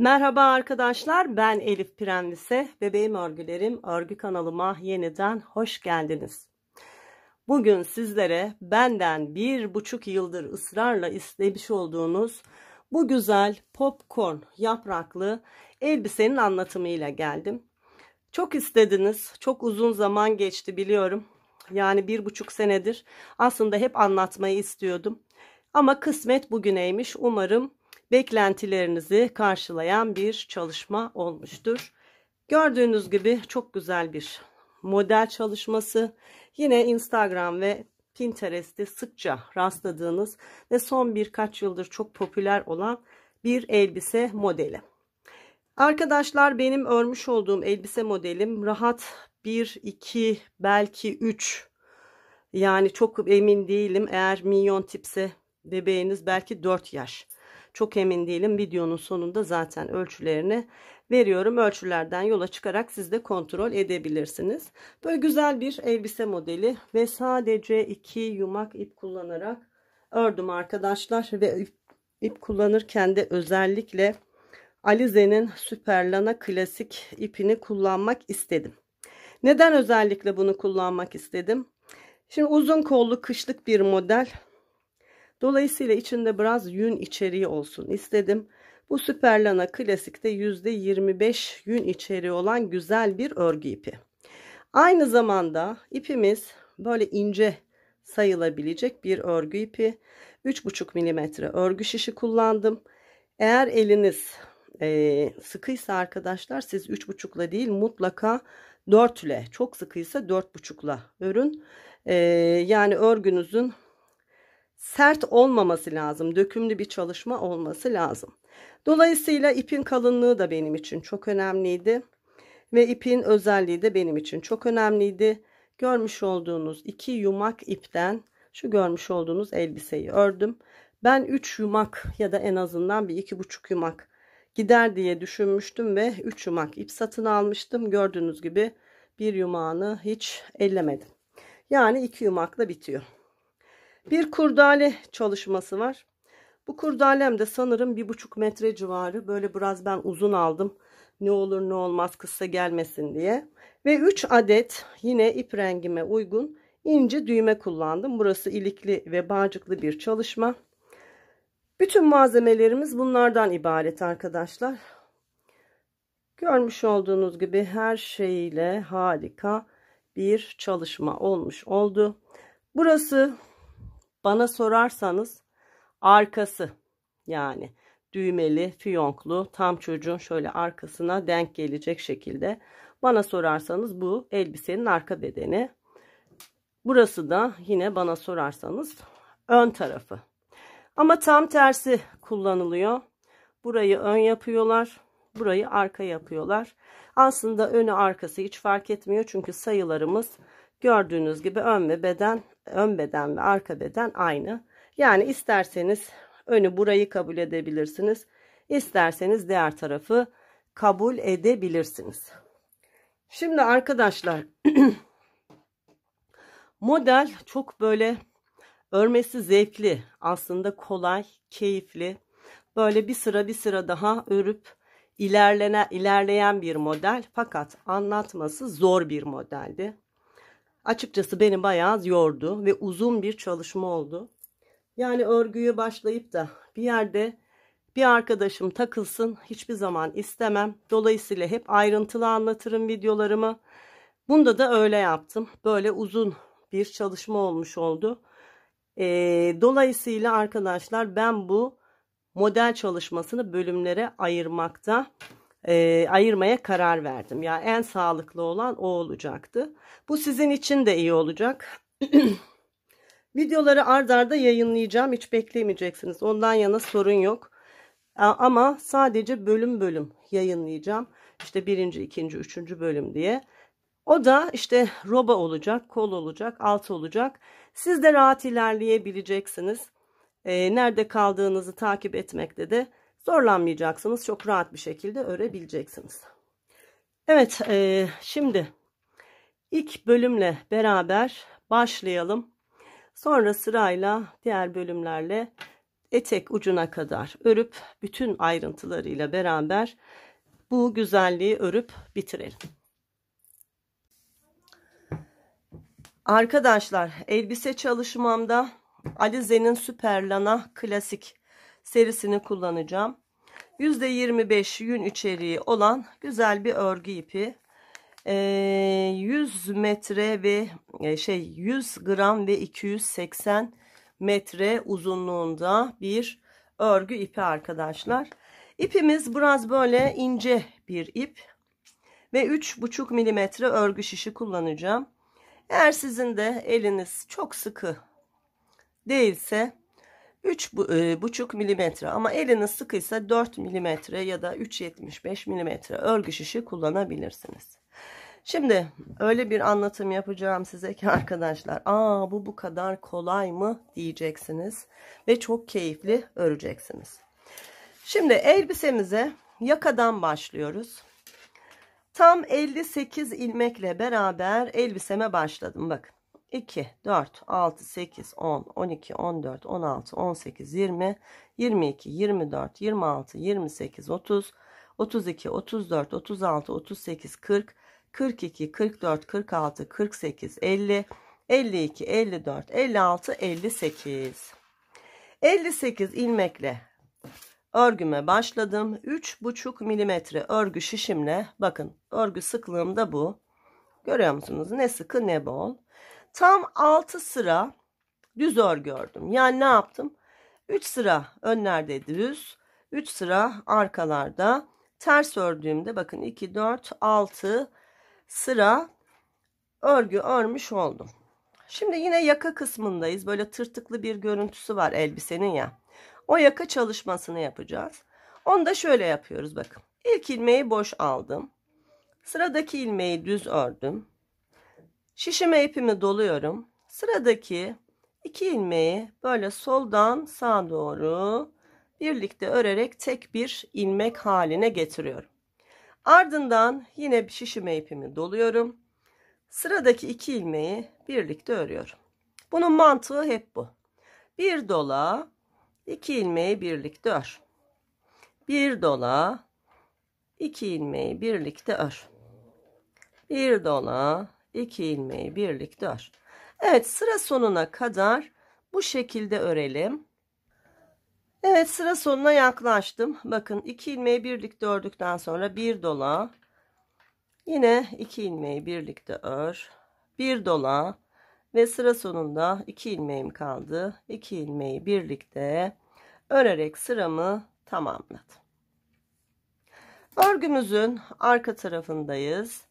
Merhaba arkadaşlar, ben Elif Prendise. Bebeğim örgülerim örgü kanalıma yeniden hoş geldiniz. Bugün sizlere benden 1,5 yıldır ısrarla istemiş olduğunuz bu güzel popcorn yapraklı elbisenin anlatımıyla geldim. Çok istediniz, çok uzun zaman geçti biliyorum. Yani 1,5 senedir aslında hep anlatmayı istiyordum. Ama kısmet bugüneymiş. Umarım beklentilerinizi karşılayan bir çalışma olmuştur. Gördüğünüz gibi çok güzel bir model çalışması. Yine Instagram ve Pinterest'te sıkça rastladığınız ve son birkaç yıldır çok popüler olan bir elbise modeli. Arkadaşlar, benim örmüş olduğum elbise modelim rahat 1, 2, belki 3. Yani çok emin değilim. Eğer minyon tipse bebeğiniz belki 4 yaş. Çok emin değilim. Videonun sonunda zaten ölçülerini veriyorum. Ölçülerden yola çıkarak siz de kontrol edebilirsiniz. Böyle güzel bir elbise modeli ve sadece 2 yumak ip kullanarak ördüm arkadaşlar. Ve ip kullanırken de özellikle Alize'nin Süperlana klasik ipini kullanmak istedim. Neden özellikle bunu kullanmak istedim? Şimdi uzun kollu kışlık bir model. Dolayısıyla içinde biraz yün içeriği olsun istedim. Bu Süperlana klasikte %25 yün içeriği olan güzel bir örgü ipi. Aynı zamanda ipimiz böyle ince sayılabilecek bir örgü ipi. 3,5 milimetre örgü şişi kullandım. Eğer eliniz sıkıysa arkadaşlar, siz 3,5'la değil mutlaka 4 ile, çok sıkıysa 4,5'la örün. Yani örgünüzün sert olmaması lazım, dökümlü bir çalışma olması lazım. Dolayısıyla ipin kalınlığı da benim için çok önemliydi ve ipin özelliği de benim için çok önemliydi. Görmüş olduğunuz 2 yumak ipten şu görmüş olduğunuz elbiseyi ördüm. Ben 3 yumak ya da en azından bir 2,5 yumak gider diye düşünmüştüm ve 3 yumak ip satın almıştım. Gördüğünüz gibi bir yumağını hiç ellemedim. Yani 2 yumakla bitiyor. Bir kurdale çalışması var. Bu kurdalem de sanırım 1,5 metre civarı. Böyle biraz ben uzun aldım. Ne olur ne olmaz kısa gelmesin diye. Ve 3 adet yine ip rengime uygun ince düğme kullandım. Burası ilikli ve bağcıklı bir çalışma. Bütün malzemelerimiz bunlardan ibaret arkadaşlar. Görmüş olduğunuz gibi her şeyle harika bir çalışma olmuş oldu. Burası bana sorarsanız arkası, yani düğmeli, fiyonklu, tam çocuğun şöyle arkasına denk gelecek şekilde. Bana sorarsanız bu elbisenin arka bedeni. Burası da yine bana sorarsanız ön tarafı. Ama tam tersi kullanılıyor. Burayı ön yapıyorlar, burayı arka yapıyorlar. Aslında önü arkası hiç fark etmiyor çünkü sayılarımız gördüğünüz gibi ön beden ve arka beden aynı. Yani isterseniz önü burayı kabul edebilirsiniz, isterseniz diğer tarafı kabul edebilirsiniz. Şimdi arkadaşlar model çok böyle örmesi zevkli, aslında kolay, keyifli. Böyle bir sıra daha örüp ilerleyen bir model, fakat anlatması zor bir modeldi. Açıkçası beni bayağı yordu ve uzun bir çalışma oldu. Yani örgüyü başlayıp da bir yerde bir arkadaşım takılsın hiçbir zaman istemem. Dolayısıyla hep ayrıntılı anlatırım videolarımı. Bunda da öyle yaptım. Böyle uzun bir çalışma olmuş oldu. Dolayısıyla arkadaşlar ben bu model çalışmasını bölümlere ayırmaya karar verdim. Yani en sağlıklı olan o olacaktı. Bu sizin için de iyi olacak. Videoları ard arda yayınlayacağım. Hiç beklemeyeceksiniz. Ondan yana sorun yok. Ama sadece bölüm bölüm yayınlayacağım. İşte 1. 2. 3. bölüm diye. O da işte roba olacak, kol olacak, alt olacak. Siz de rahat ilerleyebileceksiniz. Nerede kaldığınızı takip etmekte de zorlanmayacaksınız. Çok rahat bir şekilde örebileceksiniz. Evet, şimdi ilk bölümle beraber başlayalım. Sonra sırayla diğer bölümlerle etek ucuna kadar örüp bütün ayrıntılarıyla beraber bu güzelliği örüp bitirelim. Arkadaşlar, elbise çalışmamda Alize'nin Süperlana Klasik serisini kullanacağım. %25 yün içeriği olan güzel bir örgü ipi. 100 metre ve 100 gram ve 280 metre uzunluğunda bir örgü ipi arkadaşlar. İpimiz biraz böyle ince bir ip ve 3,5 milimetre örgü şişi kullanacağım. Eğer sizin de eliniz çok sıkı değilse 3,5 milimetre, ama eliniz sıkıysa 4 milimetre ya da 3,75 milimetre örgü şişi kullanabilirsiniz. Şimdi öyle bir anlatım yapacağım size ki arkadaşlar, bu kadar kolay mı diyeceksiniz ve çok keyifli öreceksiniz. Şimdi elbisemize yakadan başlıyoruz. Tam 58 ilmekle beraber elbiseme başladım. Bakın 2, 4, 6, 8, 10, 12, 14, 16, 18, 20, 22, 24, 26, 28, 30, 32, 34, 36, 38, 40, 42, 44, 46, 48, 50, 52, 54, 56, 58. 58 ilmekle örgüme başladım. 3,5 milimetre örgü şişimle, bakın örgü sıklığım da bu. Görüyor musunuz? Ne sıkı ne bol. Tam 6 sıra düz örgü ördüm. Yani ne yaptım? 3 sıra önlerde düz, 3 sıra arkalarda. Ters ördüğümde bakın 2, 4, 6 sıra örgü örmüş oldum. Şimdi yine yaka kısmındayız. Böyle tırtıklı bir görüntüsü var elbisenin ya. O yaka çalışmasını yapacağız. Onu da şöyle yapıyoruz bakın. İlk ilmeği boş aldım. Sıradaki ilmeği düz ördüm. Şişime ipimi doluyorum. Sıradaki 2 ilmeği böyle soldan sağa doğru birlikte örerek tek bir ilmek haline getiriyorum. Ardından yine şişime ipimi doluyorum. Sıradaki 2 ilmeği birlikte örüyorum. Bunun mantığı hep bu. Bir dola, 2 ilmeği birlikte ör. Bir dola, 2 ilmeği birlikte ör. Bir dola, 2 ilmeği birlikte ör. Evet, sıra sonuna kadar bu şekilde örelim. Evet, sıra sonuna yaklaştım. Bakın 2 ilmeği birlikte ördükten sonra bir dola, yine 2 ilmeği birlikte ör. Bir dola ve sıra sonunda 2 ilmeğim kaldı. 2 ilmeği birlikte örerek sıramı tamamladım. Örgümüzün arka tarafındayız.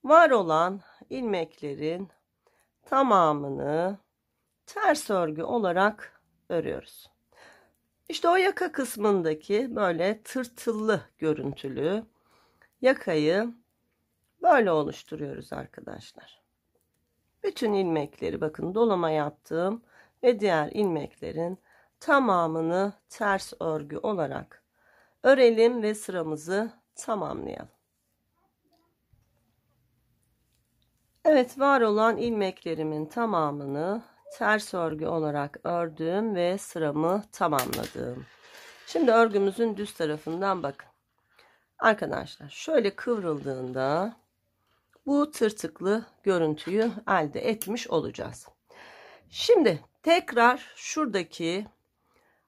Var olan ilmeklerin tamamını ters örgü olarak örüyoruz. İşte o yaka kısmındaki böyle tırtıllı görüntülü yakayı böyle oluşturuyoruz arkadaşlar. Bütün ilmekleri bakın dolama yaptım ve diğer ilmeklerin tamamını ters örgü olarak örelim ve sıramızı tamamlayalım. Evet, var olan ilmeklerimin tamamını ters örgü olarak ördüm ve sıramı tamamladım. Şimdi örgümüzün düz tarafından bakın. Arkadaşlar şöyle kıvrıldığında bu tırtıklı görüntüyü elde etmiş olacağız. Şimdi tekrar şuradaki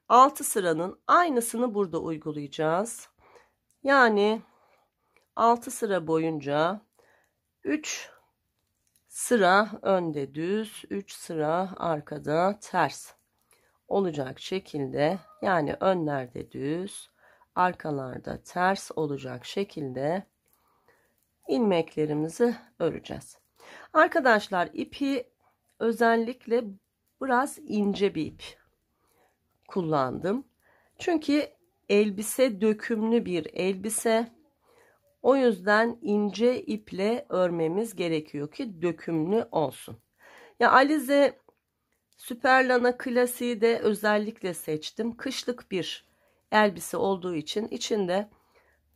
6 sıranın aynısını burada uygulayacağız. Yani 6 sıra boyunca 3 sıra önde düz, 3 sıra arkada ters olacak şekilde, yani önlerde düz, arkalarda ters olacak şekilde ilmeklerimizi öreceğiz. Arkadaşlar ipi özellikle biraz ince bir ip kullandım. Çünkü elbise dökümlü bir elbise. O yüzden ince iple örmemiz gerekiyor ki dökümlü olsun. Ya Alize Süperlana Klasiği de özellikle seçtim. Kışlık bir elbise olduğu için içinde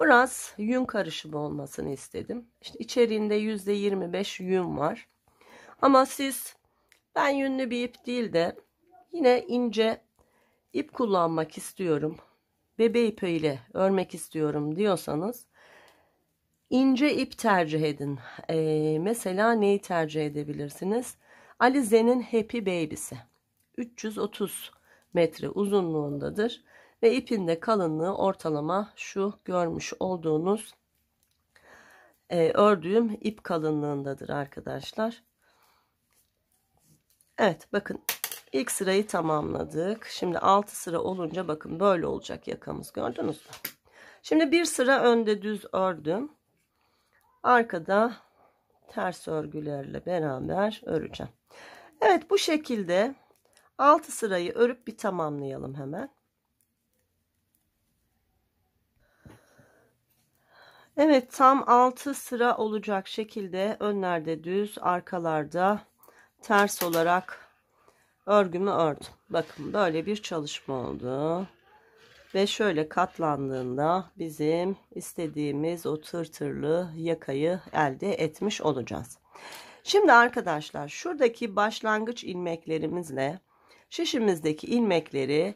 biraz yün karışımı olmasını istedim. İşte içeriğinde %25 yün var. Ama siz, ben yünlü bir ip değil de yine ince ip kullanmak istiyorum, bebe ipiyle örmek istiyorum diyorsanız ince ip tercih edin. Mesela neyi tercih edebilirsiniz? Alize'nin Happy Baby'si 330 metre uzunluğundadır ve ipin de kalınlığı ortalama şu görmüş olduğunuz ördüğüm ip kalınlığındadır arkadaşlar. Evet, bakın ilk sırayı tamamladık. Şimdi 6 sıra olunca bakın böyle olacak yakamız, gördünüz mü? Şimdi bir sıra önde düz ördüm. Arkada ters örgülerle beraber öreceğim. Evet, bu şekilde 6 sırayı örüp bir tamamlayalım hemen. Evet, tam 6 sıra olacak şekilde önlerde düz, arkalarda ters olarak örgümü ördüm. Bakın böyle bir çalışma oldu. Ve şöyle katlandığında bizim istediğimiz o tırtırlı yakayı elde etmiş olacağız. Şimdi arkadaşlar şuradaki başlangıç ilmeklerimizle şişimizdeki ilmekleri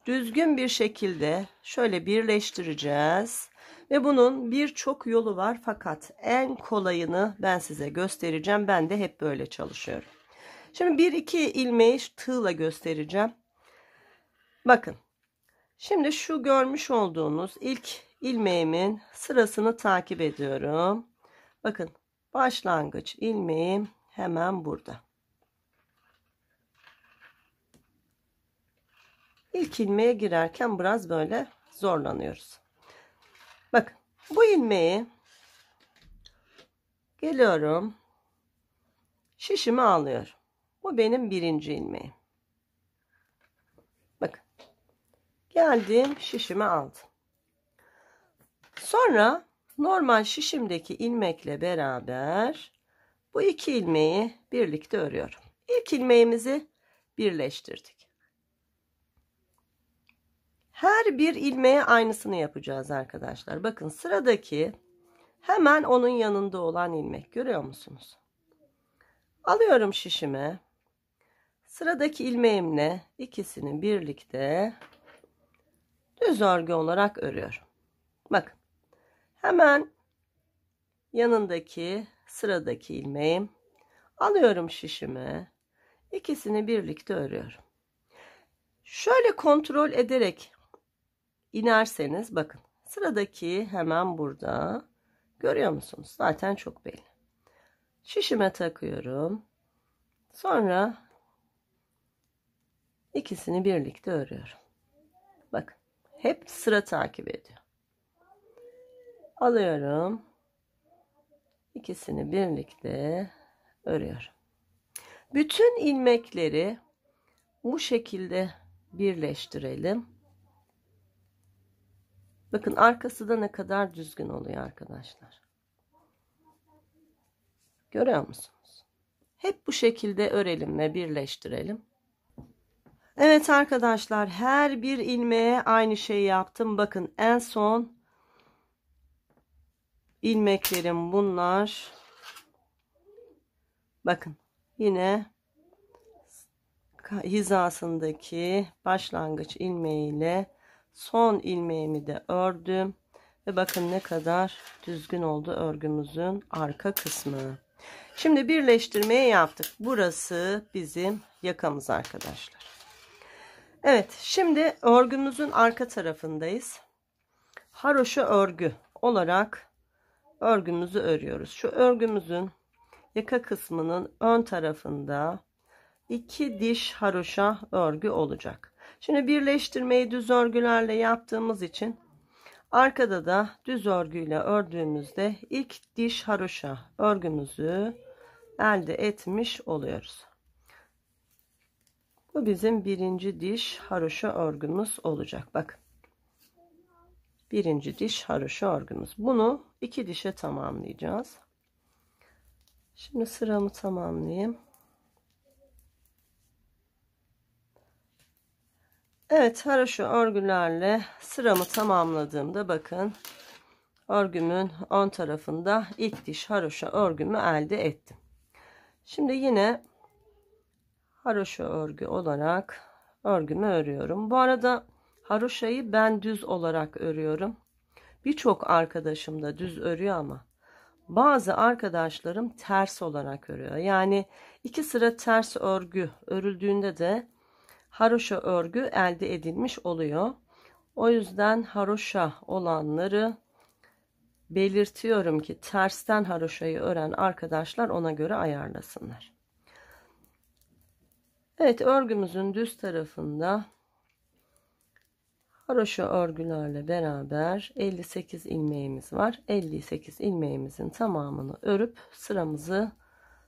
düzgün bir şekilde şöyle birleştireceğiz. Ve bunun birçok yolu var fakat en kolayını ben size göstereceğim. Ben de hep böyle çalışıyorum. Şimdi 1-2 ilmeği tığla göstereceğim. Bakın. Şimdi şu görmüş olduğunuz ilk ilmeğimin sırasını takip ediyorum. Bakın başlangıç ilmeğim hemen burada. İlk ilmeğe girerken biraz böyle zorlanıyoruz. Bakın bu ilmeği geliyorum. Şişimi alıyorum. Bu benim birinci ilmeğim. Bakın. Geldim, şişimi aldım. Sonra normal şişimdeki ilmekle beraber bu iki ilmeği birlikte örüyorum. İlk ilmeğimizi birleştirdik. Her bir ilmeğe aynısını yapacağız arkadaşlar. Bakın sıradaki hemen onun yanında olan ilmek, görüyor musunuz? Alıyorum şişime. Sıradaki ilmeğimle ikisini birlikte düz örgü olarak örüyorum. Bakın. Hemen yanındaki sıradaki ilmeğim, alıyorum şişime, ikisini birlikte örüyorum. Şöyle kontrol ederek inerseniz bakın sıradaki hemen burada, görüyor musunuz? Zaten çok belli. Şişime takıyorum. Sonra ikisini birlikte örüyorum. Bakın hep sıra takip ediyor. Alıyorum. İkisini birlikte örüyorum. Bütün ilmekleri bu şekilde birleştirelim. Bakın arkası da ne kadar düzgün oluyor arkadaşlar. Görüyor musunuz? Hep bu şekilde örelim ve birleştirelim. Evet arkadaşlar, her bir ilmeğe aynı şeyi yaptım. Bakın en son ilmeklerim bunlar. Bakın yine hizasındaki başlangıç ilmeğiyle son ilmeğimi de ördüm. Ve bakın ne kadar düzgün oldu örgümüzün arka kısmı. Şimdi birleştirmeyi yaptık. Burası bizim yakamız arkadaşlar. Evet, şimdi örgümüzün arka tarafındayız. Haroşa örgü olarak örgümüzü örüyoruz. Şu örgümüzün yaka kısmının ön tarafında 2 diş haroşa örgü olacak. Şimdi birleştirmeyi düz örgülerle yaptığımız için arkada da düz örgüyle ördüğümüzde ilk diş haroşa örgümüzü elde etmiş oluyoruz. Bu bizim birinci diş haroşa örgümüz olacak. Bakın. Birinci diş haroşa örgümüz. Bunu 2 dişe tamamlayacağız. Şimdi sıramı tamamlayayım. Evet, haroşa örgülerle sıramı tamamladığımda bakın örgümün ön tarafında ilk diş haroşa örgümü elde ettim. Şimdi yine haroşa örgü olarak örgümü örüyorum. Bu arada haroşayı ben düz olarak örüyorum. Birçok arkadaşım da düz örüyor ama bazı arkadaşlarım ters olarak örüyor. Yani 2 sıra ters örgü örüldüğünde de haroşa örgü elde edilmiş oluyor. O yüzden haroşa olanları belirtiyorum ki tersten haroşayı ören arkadaşlar ona göre ayarlasınlar. Evet, örgümüzün düz tarafında haroşa örgülerle beraber 58 ilmeğimiz var. 58 ilmeğimizin tamamını örüp sıramızı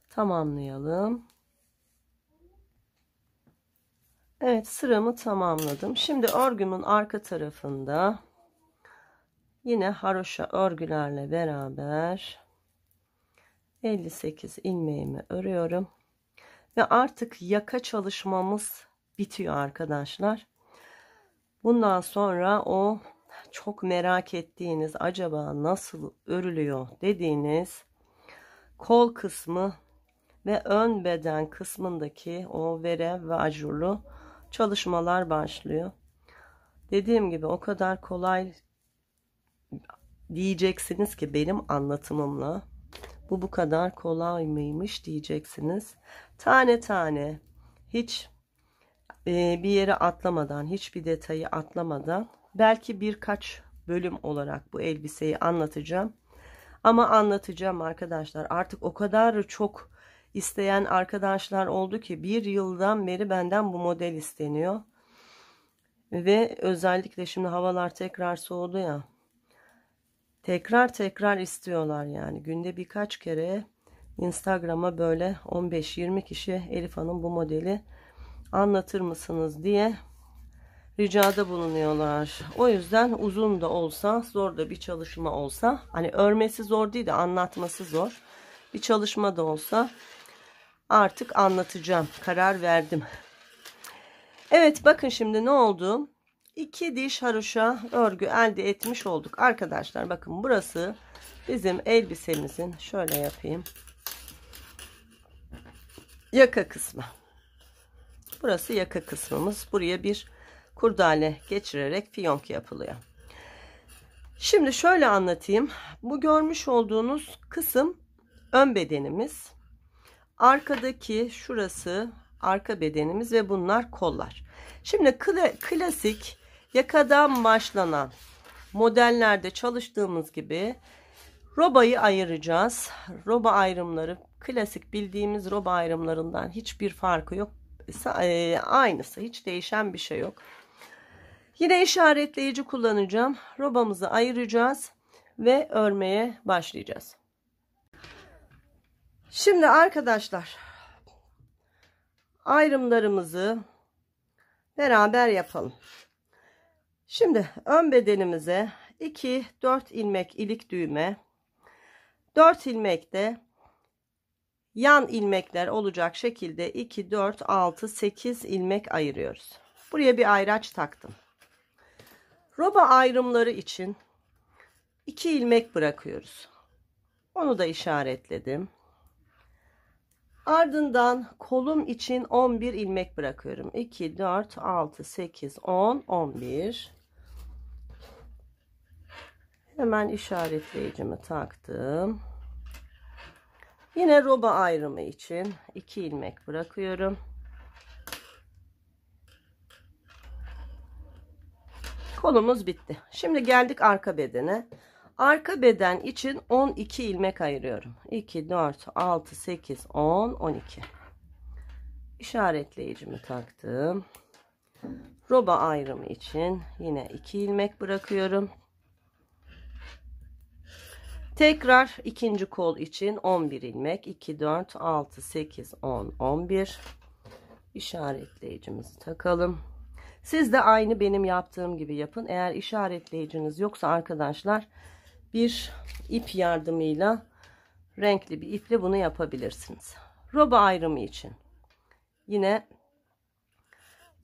tamamlayalım. Evet, sıramı tamamladım. Şimdi örgümün arka tarafında yine haroşa örgülerle beraber 58 ilmeğimi örüyorum. Ve artık yaka çalışmamız bitiyor arkadaşlar. Bundan sonra o çok merak ettiğiniz, acaba nasıl örülüyor dediğiniz kol kısmı ve ön beden kısmındaki o verev ve ajurlu çalışmalar başlıyor. Dediğim gibi o kadar kolay diyeceksiniz ki benim anlatımımla, bu kadar kolay mıymış diyeceksiniz. Tane tane, hiç bir yere atlamadan, hiçbir detayı atlamadan, belki birkaç bölüm olarak bu elbiseyi anlatacağım. Ama anlatacağım arkadaşlar. Artık o kadar çok isteyen arkadaşlar oldu ki bir yıldan beri benden bu model isteniyor. Ve özellikle şimdi havalar tekrar soğudu ya. Tekrar istiyorlar yani. Günde birkaç kere Instagram'a böyle 15-20 kişi Elif Hanım bu modeli anlatır mısınız diye ricada bulunuyorlar. O yüzden uzun da olsa, zor da bir çalışma olsa, hani örmesi zor değil de anlatması zor bir çalışma da olsa artık anlatacağım. Karar verdim. Evet, bakın şimdi ne oldu? 2 diş haroşa örgü elde etmiş olduk arkadaşlar. Bakın burası bizim elbisemizin, şöyle yapayım, yaka kısmı. Burası yaka kısmımız. Buraya bir kurdale geçirerek fiyonk yapılıyor. Şimdi şöyle anlatayım. Bu görmüş olduğunuz kısım ön bedenimiz. Arkadaki şurası arka bedenimiz ve bunlar kollar. Şimdi klasik yakadan başlanan modellerde çalıştığımız gibi robayı ayıracağız. Roba ayrımları klasik bildiğimiz roba ayrımlarından hiçbir farkı yok. Aynısı, hiç değişen bir şey yok. Yine işaretleyici kullanacağım. Robamızı ayıracağız ve örmeye başlayacağız. Şimdi arkadaşlar ayrımlarımızı beraber yapalım. Şimdi ön bedenimize 2-4 ilmek ilik düğme, 4 ilmekte yan ilmekler olacak şekilde 2, 4, 6, 8 ilmek ayırıyoruz. Buraya bir ayraç taktım. Roba ayrımları için 2 ilmek bırakıyoruz. Onu da işaretledim. Ardından kolum için 11 ilmek bırakıyorum. 2, 4, 6, 8, 10, 11. Hemen işaretleyicimi taktım. Yine roba ayrımı için 2 ilmek bırakıyorum. Kolumuz bitti. Şimdi geldik arka bedene. Arka beden için 12 ilmek ayırıyorum. 2, 4, 6, 8, 10, 12. İşaretleyicimi taktım. Roba ayrımı için yine 2 ilmek bırakıyorum. Tekrar ikinci kol için 11 ilmek. 2, 4, 6, 8, 10, 11. İşaretleyicimizi takalım. Siz de aynı benim yaptığım gibi yapın. Eğer işaretleyiciniz yoksa arkadaşlar bir ip yardımıyla, renkli bir iple bunu yapabilirsiniz. Roba ayrımı için yine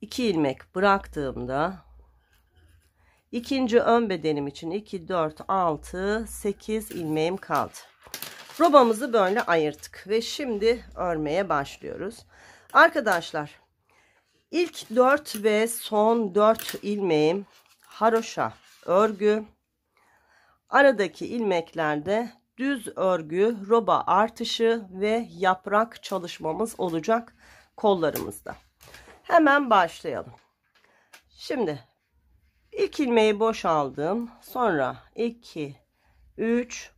2 ilmek bıraktığımda ikinci ön bedenim için 2, 4, 6, 8 ilmeğim kaldı. Robamızı böyle ayırttık ve şimdi örmeye başlıyoruz. Arkadaşlar İlk 4 ve son 4 ilmeğim haroşa örgü. Aradaki ilmeklerde düz örgü, roba artışı ve yaprak çalışmamız olacak kollarımızda. Hemen başlayalım. Şimdi ilk ilmeği boşaldım. Sonra 2, 3,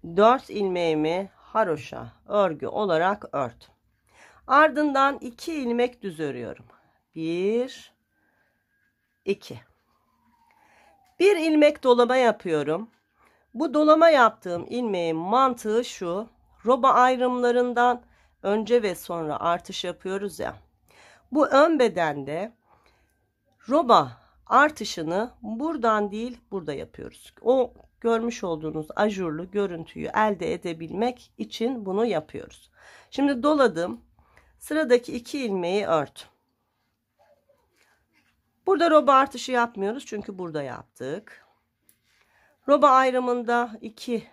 4 ilmeğimi haroşa örgü olarak ördüm. Ardından 2 ilmek düz örüyorum. 1, 2. Bir ilmek dolama yapıyorum. Bu dolama yaptığım ilmeğin mantığı şu. Roba ayrımlarından önce ve sonra artış yapıyoruz ya. Bu ön bedende roba artışını buradan değil burada yapıyoruz. O görmüş olduğunuz ajurlu görüntüyü elde edebilmek için bunu yapıyoruz. Şimdi doladım. Sıradaki 2 ilmeği ördüm. Burada roba artışı yapmıyoruz çünkü burada yaptık. Roba ayrımında 2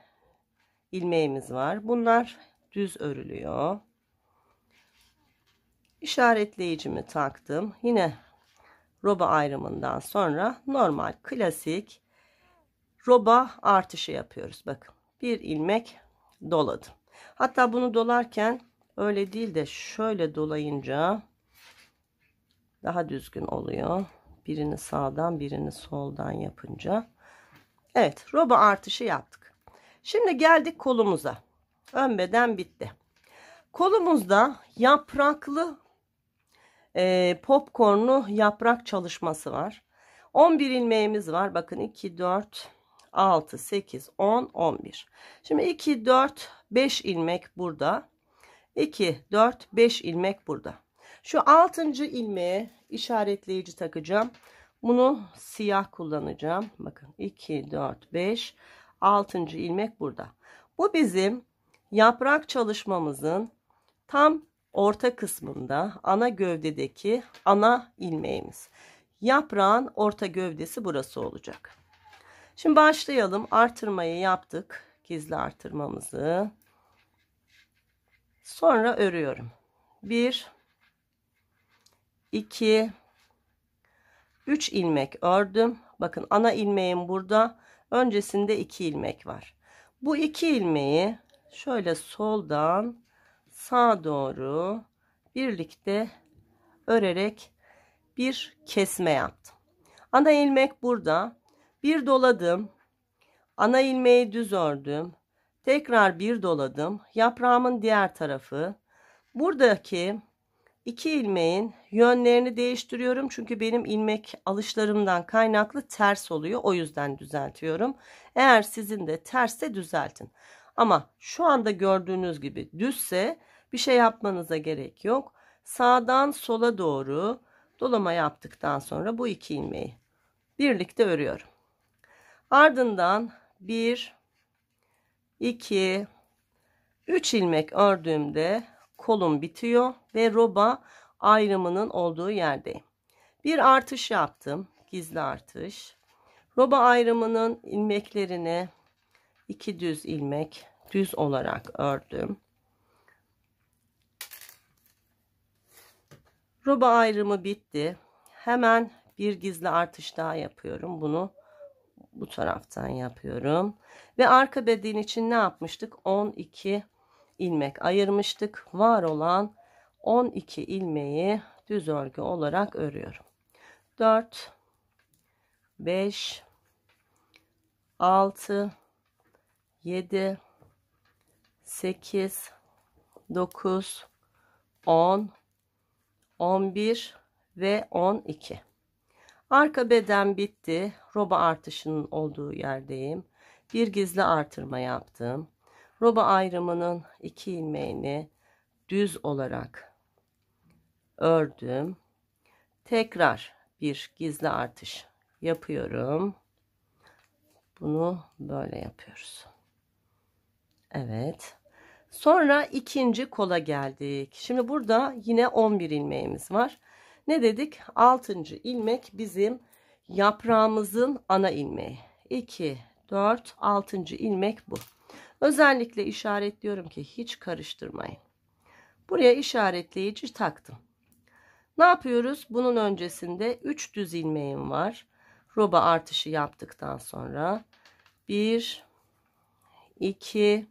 ilmeğimiz var. Bunlar düz örülüyor. İşaretleyicimi taktım. Yine roba ayrımından sonra normal klasik roba artışı yapıyoruz. Bakın bir ilmek doladım. Hatta bunu dolarken öyle değil de şöyle dolayınca daha düzgün oluyor. Birini sağdan birini soldan yapınca. Evet, roba artışı yaptık. Şimdi geldik kolumuza. Ön beden bitti. Kolumuzda yapraklı popcornlu yaprak çalışması var. 11 ilmeğimiz var. Bakın 2, 4, 6, 8, 10, 11. Şimdi 2, 4, 5 ilmek burada. 2, 4, 5 ilmek burada. Şu 6. ilmeğe işaretleyici takacağım. Bunu siyah kullanacağım. Bakın 2, 4, 5, 6. ilmek burada. Bu bizim yaprak çalışmamızın tam orta kısmında ana gövdedeki ana ilmeğimiz. Yaprağın orta gövdesi burası olacak. Şimdi başlayalım. Artırmayı yaptık. Gizli artırmamızı. Sonra örüyorum. 1, 2, 3 ilmek ördüm. Bakın ana ilmeğim burada. Öncesinde 2 ilmek var. Bu 2 ilmeği şöyle soldan sağa doğru birlikte örerek bir kesme yaptım. Ana ilmek burada. Bir doladım. Ana ilmeği düz ördüm. Tekrar bir doladım. Yaprağımın diğer tarafı. Buradaki 2 ilmeğin yönlerini değiştiriyorum. Çünkü benim ilmek alışlarımdan kaynaklı ters oluyor. O yüzden düzeltiyorum. Eğer sizin de tersse düzeltin. Ama şu anda gördüğünüz gibi düzse bir şey yapmanıza gerek yok. Sağdan sola doğru dolama yaptıktan sonra bu 2 ilmeği birlikte örüyorum. Ardından 1, 2, 3 ilmek ördüğümde kolum bitiyor ve roba ayrımının olduğu yerdeyim. Bir artış yaptım. Gizli artış. Roba ayrımının ilmeklerini 2 düz ilmek düz olarak ördüm. Roba ayrımı bitti. Hemen bir gizli artış daha yapıyorum. Bunu bu taraftan yapıyorum. Ve arka beden için ne yapmıştık? 12 ilmek ayırmıştık. Var olan 12 ilmeği düz örgü olarak örüyorum. 4, 5, 6, 7, 8, 9, 10, 11 ve 12. Arka beden bitti. Roba artışının olduğu yerdeyim. Bir gizli artırma yaptım. Roba ayrımının 2 ilmeğini düz olarak ördüm. Tekrar bir gizli artış yapıyorum. Bunu böyle yapıyoruz. Evet. Sonra ikinci kola geldik. Şimdi burada yine 11 ilmeğimiz var. Ne dedik? 6. ilmek bizim yaprağımızın ana ilmeği. 2, 4, 6. ilmek bu. Özellikle işaretliyorum ki hiç karıştırmayın. Buraya işaretleyici taktım. Ne yapıyoruz? Bunun öncesinde 3 düz ilmeğim var. Roba artışı yaptıktan sonra 1, 2,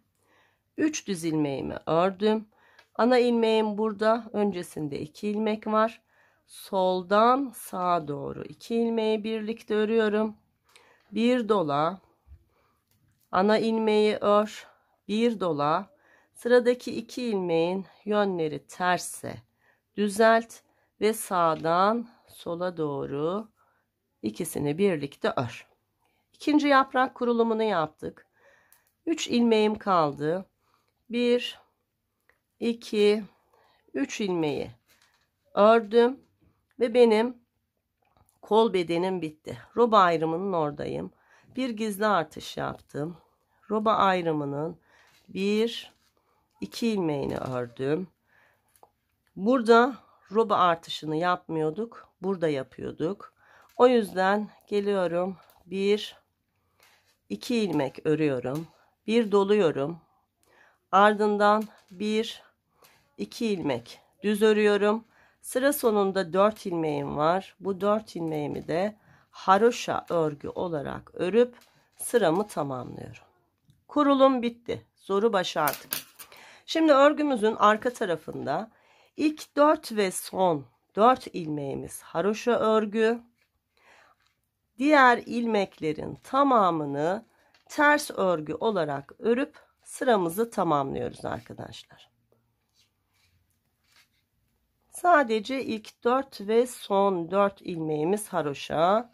3 düz ilmeğimi ördüm. Ana ilmeğim burada. Öncesinde 2 ilmek var. Soldan sağa doğru 2 ilmeği birlikte örüyorum. Bir dola, ana ilmeği ör, bir dola. Sıradaki 2 ilmeğin yönleri tersse düzelt ve sağdan sola doğru ikisini birlikte ör. İkinci yaprak kurulumunu yaptık. 3 ilmeğim kaldı. 1, 2, 3 ilmeği ördüm ve benim kol bedenim bitti. Roba ayrımının oradayım. Bir gizli artış yaptım. Roba ayrımının 1, 2 ilmeğini ördüm. Burada roba artışını yapmıyorduk. Burada yapıyorduk. O yüzden geliyorum. 1, 2 ilmek örüyorum. Bir doluyorum. Ardından 1, 2 ilmek düz örüyorum. Sıra sonunda 4 ilmeğim var. Bu 4 ilmeğimi de haroşa örgü olarak örüp sıramı tamamlıyorum. Kurulum bitti. Zoru başardık. Şimdi örgümüzün arka tarafında ilk 4 ve son 4 ilmeğimiz haroşa örgü. Diğer ilmeklerin tamamını ters örgü olarak örüp sıramızı tamamlıyoruz arkadaşlar. Sadece ilk 4 ve son 4 ilmeğimiz haroşa,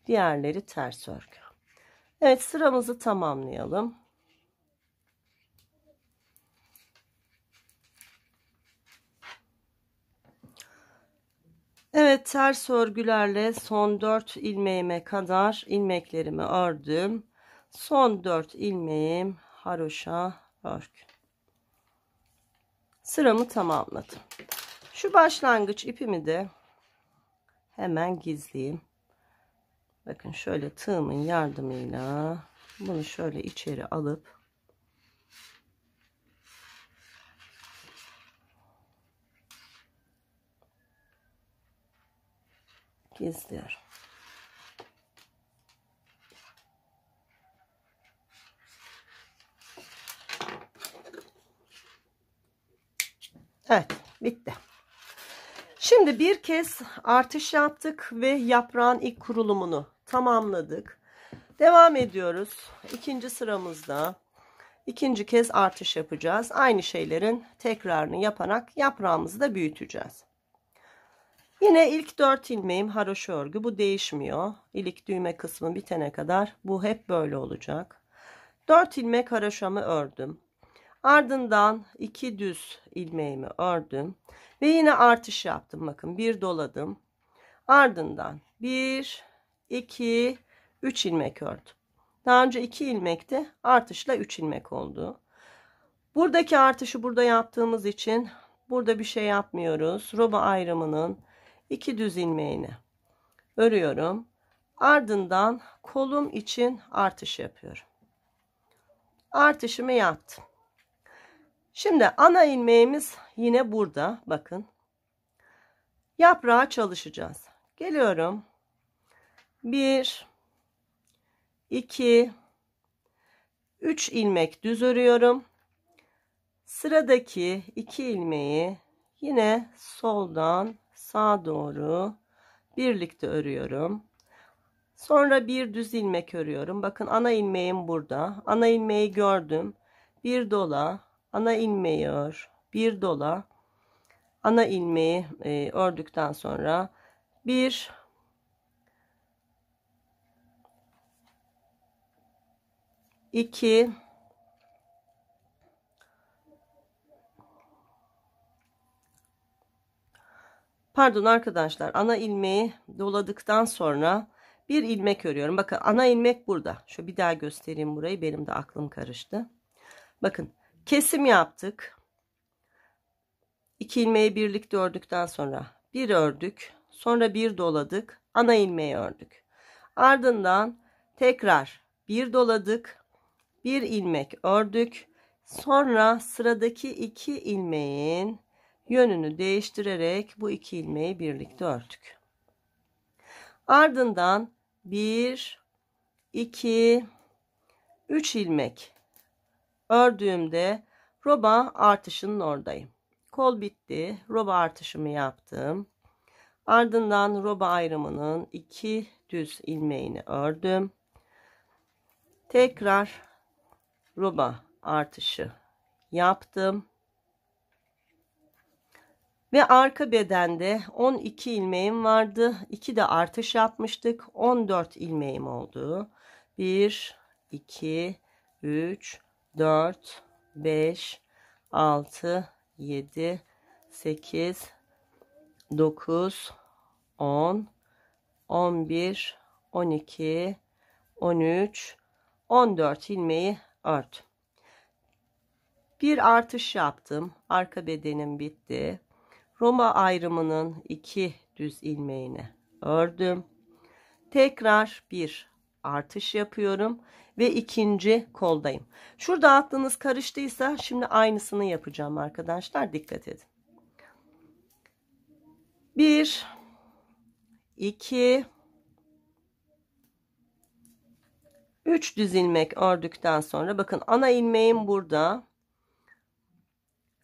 diğerleri ters örgü. Evet, sıramızı tamamlayalım. Evet, ters örgülerle son 4 ilmeğime kadar ilmeklerimi ördüm. Son 4 ilmeğim haroşa örgü. Sıramı tamamladım. Şu başlangıç ipimi de hemen gizleyeyim. Bakın şöyle tığımın yardımıyla bunu şöyle içeri alıp gizliyorum. Evet, bitti. Şimdi bir kez artış yaptık ve yaprağın ilk kurulumunu tamamladık. Devam ediyoruz. İkinci sıramızda ikinci kez artış yapacağız. Aynı şeylerin tekrarını yaparak yaprağımızı da büyüteceğiz. Yine ilk 4 ilmeğim haroşa örgü. Bu değişmiyor. İlik düğme kısmı bitene kadar bu hep böyle olacak. 4 ilmek haroşamı ördüm. Ardından 2 düz ilmeğimi ördüm. Ve yine artış yaptım. Bakın bir doladım. Ardından 1, 2, 3 ilmek ördüm. Daha önce 2 ilmekti. Artışla 3 ilmek oldu. Buradaki artışı burada yaptığımız için burada bir şey yapmıyoruz. Roba ayrımının 2 düz ilmeğini örüyorum. Ardından kolum için artış yapıyorum. Artışımı yaptım. Şimdi ana ilmeğimiz yine burada. Bakın. Yaprağa çalışacağız. Geliyorum. 1, 2, 3 ilmek düz örüyorum. Sıradaki 2 ilmeği yine soldan sağa doğru birlikte örüyorum. Sonra bir düz ilmek örüyorum. Bakın ana ilmeğim burada. Ana ilmeği gördüm. Bir dola, ana ilmeği ör, bir dola. Ana ilmeği ördükten sonra bir, iki, pardon arkadaşlar, ana ilmeği doladıktan sonra bir ilmek örüyorum. Bakın ana ilmek burada. Şu bir daha göstereyim burayı. Benim de aklım karıştı. Bakın kesim yaptık. 2 ilmeği birlikte ördükten sonra bir ördük. Sonra bir doladık. Ana ilmeği ördük. Ardından tekrar bir doladık. Bir ilmek ördük. Sonra sıradaki 2 ilmeğin yönünü değiştirerek bu 2 ilmeği birlikte ördük. Ardından 1, 2, 3 ilmek ördüğümde roba artışının oradayım. Kol bitti. Roba artışımı yaptım. Ardından roba ayrımının 2 düz ilmeğini ördüm. Tekrar roba artışı yaptım. Ve arka bedende 12 ilmeğim vardı. 2 de artış yapmıştık. 14 ilmeğim oldu. 1, 2, 3, 4, 5, 6, 7, 8, 9, 10, 11, 12, 13, 14 ilmeği ördüm. Bir artış yaptım. Arka bedenim bitti. Roba ayrımının 2 düz ilmeğini ördüm. Tekrar bir artış yapıyorum ve ikinci koldayım. Şurada aklınız karıştıysa şimdi aynısını yapacağım arkadaşlar. Dikkat edin. 1, 2, 3 düz ilmek ördükten sonra bakın ana ilmeğim burada.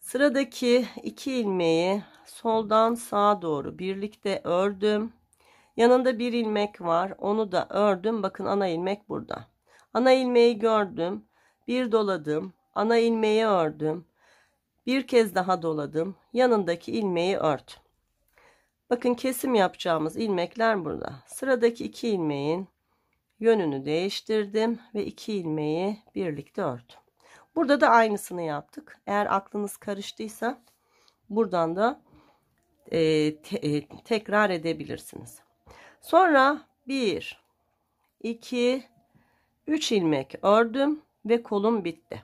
Sıradaki 2 ilmeği soldan sağa doğru birlikte ördüm. Yanında bir ilmek var. Onu da ördüm. Bakın ana ilmek burada. Ana ilmeği gördüm. Bir doladım. Ana ilmeği ördüm. Bir kez daha doladım. Yanındaki ilmeği ördüm. Bakın kesim yapacağımız ilmekler burada. Sıradaki 2 ilmeğin yönünü değiştirdim ve 2 ilmeği birlikte ördüm. Burada da aynısını yaptık. Eğer aklınız karıştıysa buradan da tekrar edebilirsiniz. Sonra 1, 2, 3 ilmek ördüm ve kolum bitti.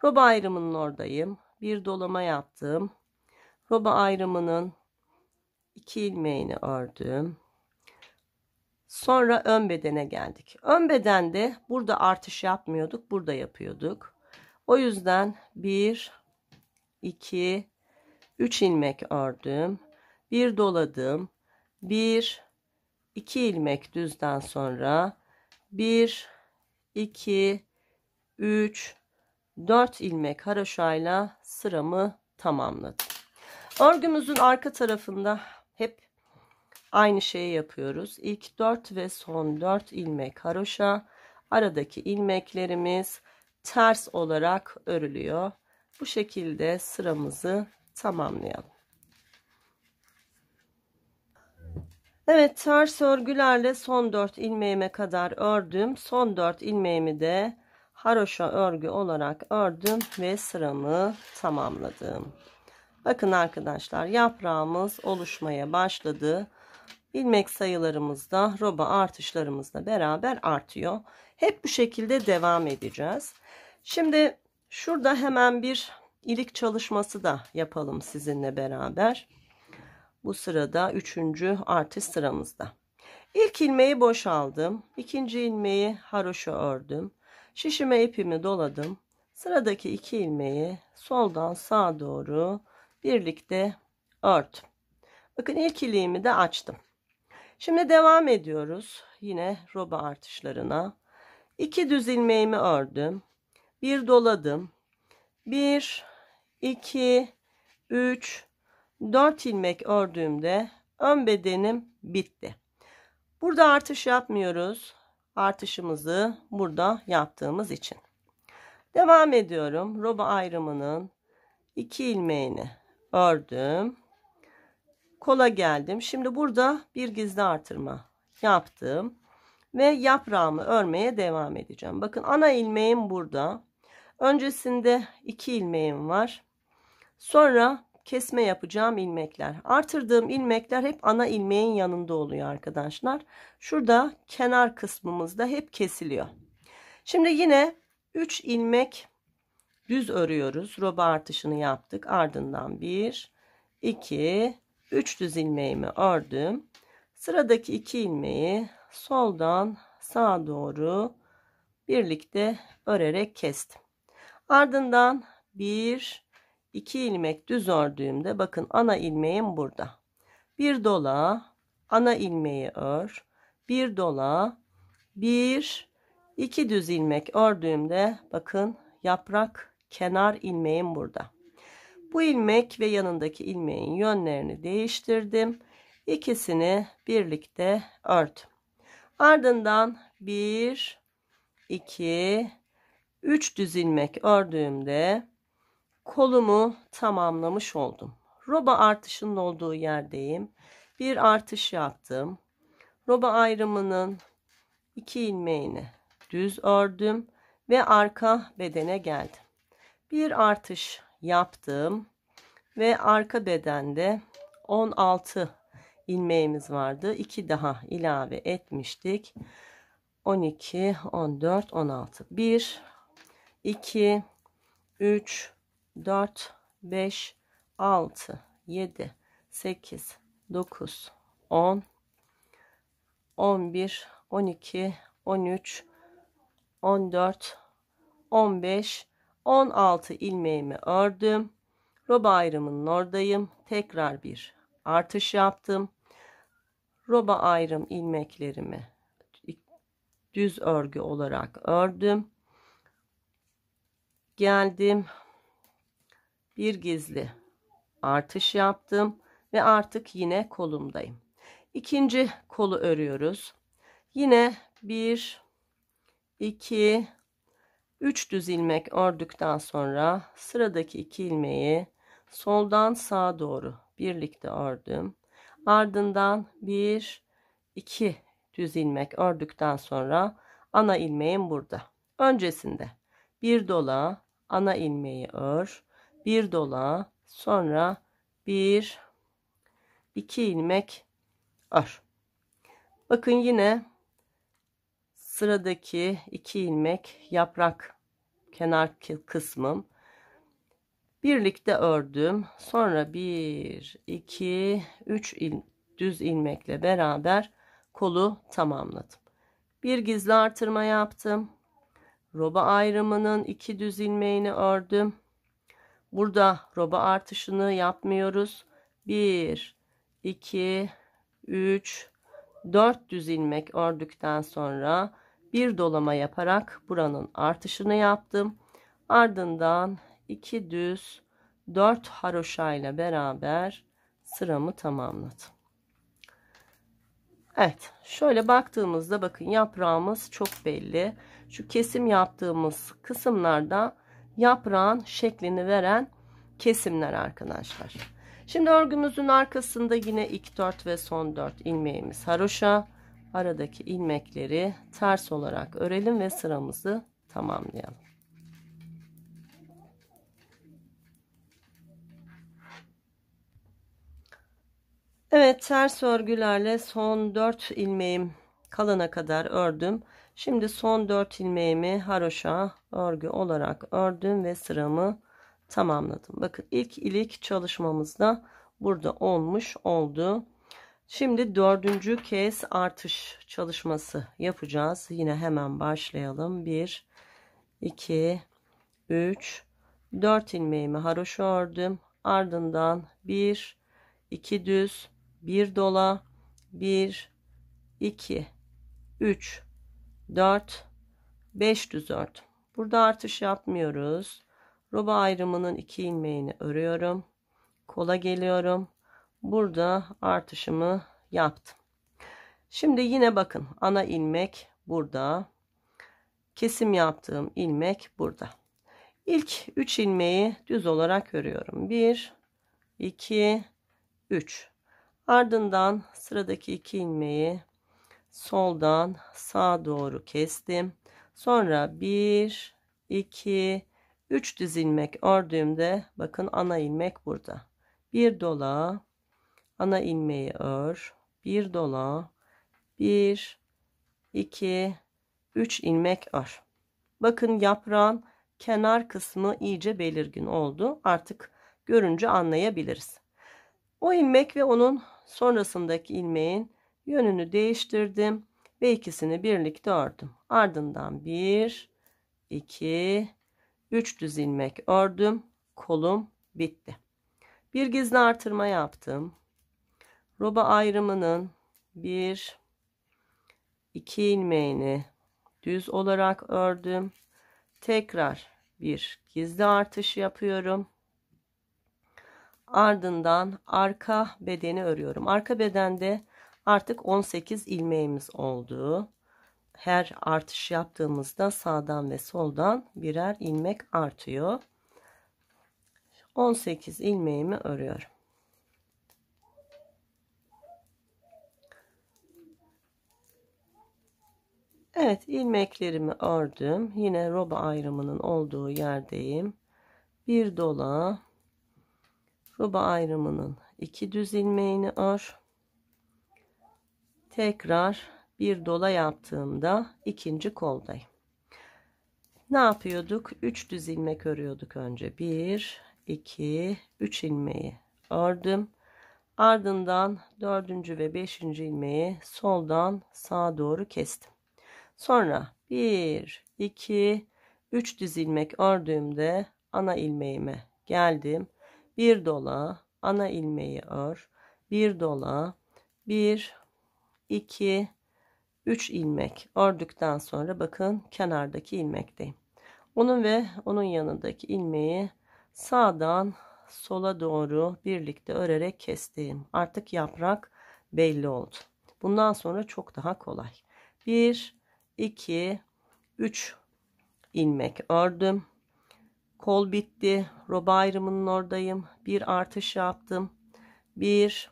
Roba ayrımının oradayım. Bir dolama yaptım. Roba ayrımının 2 ilmeğini ördüm. Sonra ön bedene geldik. Ön bedende burada artış yapmıyorduk. Burada yapıyorduk. O yüzden 1, 2, 3 ilmek ördüm. Bir doladım. 1, 2 ilmek düzden sonra 1, 2, 3, 4 ilmek haroşayla sıramı tamamladım. Örgümüzün arka tarafında hep aynı şeyi yapıyoruz. İlk 4 ve son 4 ilmek haroşa. Aradaki ilmeklerimiz ters olarak örülüyor. Bu şekilde sıramızı tamamlayalım. Evet, ters örgülerle son 4 ilmeğime kadar ördüm. Son 4 ilmeğimi de haroşa örgü olarak ördüm ve sıramı tamamladım. Bakın arkadaşlar, yaprağımız oluşmaya başladı. İlmek sayılarımız da roba artışlarımızla beraber artıyor. Hep bu şekilde devam edeceğiz. Şimdi şurada hemen bir ilik çalışması da yapalım sizinle beraber. Bu sırada 3. artış sıramızda. İlk ilmeği boşaldım. İkinci ilmeği haroşa ördüm. Şişime ipimi doladım. Sıradaki 2 ilmeği soldan sağa doğru birlikte ördüm. Bakın ilk iliğimi de açtım. Şimdi devam ediyoruz. Yine roba artışlarına. 2 düz ilmeğimi ördüm. Bir doladım. 1, 2, 3, 4 ilmek ördüğümde ön bedenim bitti. Burada artış yapmıyoruz. Artışımızı burada yaptığımız için. Devam ediyorum. Roba ayrımının 2 ilmeğini ördüm. Kola geldim. Şimdi burada bir gizli artırma yaptım. Ve yaprağımı örmeye devam edeceğim. Bakın ana ilmeğim burada. Öncesinde 2 ilmeğim var. Sonra kesme yapacağım ilmekler. Artırdığım ilmekler hep ana ilmeğin yanında oluyor arkadaşlar. Şurada kenar kısmımızda hep kesiliyor. Şimdi yine 3 ilmek düz örüyoruz. Roba artışını yaptık. Ardından 1, 2, 3 düz ilmeğimi ördüm. Sıradaki 2 ilmeği soldan sağa doğru birlikte örerek kestim. Ardından 1, 2 ilmek düz ördüğümde bakın ana ilmeğim burada. Bir dola, ana ilmeği ör, bir dola, bir, iki düz ilmek ördüğümde bakın yaprak kenar ilmeğim burada. Bu ilmek ve yanındaki ilmeğin yönlerini değiştirdim. İkisini birlikte ördüm. Ardından 1, 2, 3 düz ilmek ördüğümde kolumu tamamlamış oldum. Roba artışının olduğu yerdeyim. Bir artış yaptım. Roba ayrımının 2 ilmeğini düz ördüm ve arka bedene geldim. Bir artış yaptım ve arka bedende 16 ilmeğimiz vardı. 2 daha ilave etmiştik. 12, 14, 16. 1, 2, 3, 4, 5, 6, 7, 8, 9, 10, 11, 12, 13, 14, 15, 16 ilmeğimi ördüm. Roba ayrımının oradayım. Tekrar bir artış yaptım. Roba ayrım ilmeklerimi düz örgü olarak ördüm. Geldim. Bir gizli artış yaptım ve artık yine kolumdayım. İkinci kolu örüyoruz. Yine 1, 2, 3 düz ilmek ördükten sonra sıradaki 2 ilmeği soldan sağa doğru birlikte ördüm. Ardından 1, 2 düz ilmek ördükten sonra ana ilmeğim burada. Öncesinde bir dola, ana ilmeği ör, bir dola, sonra 1, 2 ilmek ör. Bakın yine sıradaki 2 ilmek yaprak kenar kısmım birlikte ördüm. Sonra 1, 2, 3 düz ilmekle beraber kolu tamamladım. Bir gizli artırma yaptım. Roba ayrımının 2 düz ilmeğini ördüm. Burada roba artışını yapmıyoruz. 1, 2, 3, 4 düz ilmek ördükten sonra bir dolama yaparak buranın artışını yaptım. Ardından 2 düz 4 haroşa ile beraber sıramı tamamladım. Evet, şöyle baktığımızda bakın yaprağımız çok belli. Şu kesim yaptığımız kısımlarda yaprağın şeklini veren kesimler arkadaşlar. Şimdi örgümüzün arkasında yine ilk 4 ve son 4 ilmeğimiz haroşa. Aradaki ilmekleri ters olarak örelim ve sıramızı tamamlayalım. Evet, ters örgülerle son 4 ilmeğim kalana kadar ördüm. Şimdi son 4 ilmeğimi haroşa örgü olarak ördüm ve sıramı tamamladım. Bakın ilk ilik çalışmamız da burada olmuş oldu. Şimdi 4. kez artış çalışması yapacağız. Yine hemen başlayalım. 1, 2, 3, 4 ilmeğimi haroşa ördüm. Ardından 1, 2 düz, 1 dola, 1, 2, 3, 4, 5 düz ördüm. Burada artış yapmıyoruz. Roba ayrımının 2 ilmeğini örüyorum. Kola geliyorum. Burada artışımı yaptım. Şimdi yine bakın ana ilmek burada. Kesim yaptığım ilmek burada. İlk 3 ilmeği düz olarak örüyorum. 1, 2, 3. Ardından sıradaki 2 ilmeği soldan sağa doğru kestim. Sonra 1, 2, 3 düz ilmek ördüğümde bakın ana ilmek burada. Bir dola, ana ilmeği ör, bir dola, 1, 2, 3 ilmek ör. Bakın yaprağın kenar kısmı iyice belirgin oldu. Artık görünce anlayabiliriz. O ilmek ve onun sonrasındaki ilmeğin yönünü değiştirdim ve ikisini birlikte ördüm. Ardından 1, 2, 3 düz ilmek ördüm. Kolum bitti. Bir gizli artırma yaptım. Roba ayrımının 1 2 ilmeğini düz olarak ördüm. Tekrar bir gizli artış yapıyorum. Ardından arka bedeni örüyorum. Arka bedende artık 18 ilmeğimiz oldu. Her artış yaptığımızda sağdan ve soldan birer ilmek artıyor. 18 ilmeğimi örüyorum. Evet, ilmeklerimi ördüm. Yine roba ayrımının olduğu yerdeyim. Bir dola, roba ayrımının 2 düz ilmeğini ör. Tekrar bir dola yaptığımda ikinci koldayım. Ne yapıyorduk? 3 düz ilmek örüyorduk önce. 1 2 3 ilmeği ördüm. Ardından 4. ve 5. ilmeği soldan sağa doğru kestim. Sonra 1 2 3 düz ilmek ördüğümde ana ilmeğime geldim. Bir dola, ana ilmeği ör. Bir dola, 1 2 3 ilmek ördükten sonra bakın kenardaki ilmekteyim. Onun ve onun yanındaki ilmeği sağdan sola doğru birlikte örerek kestim. Artık yaprak belli oldu. Bundan sonra çok daha kolay. 1 2 3 ilmek ördüm. Kol bitti. Roba ayrımının oradayım. Bir artış yaptım. 1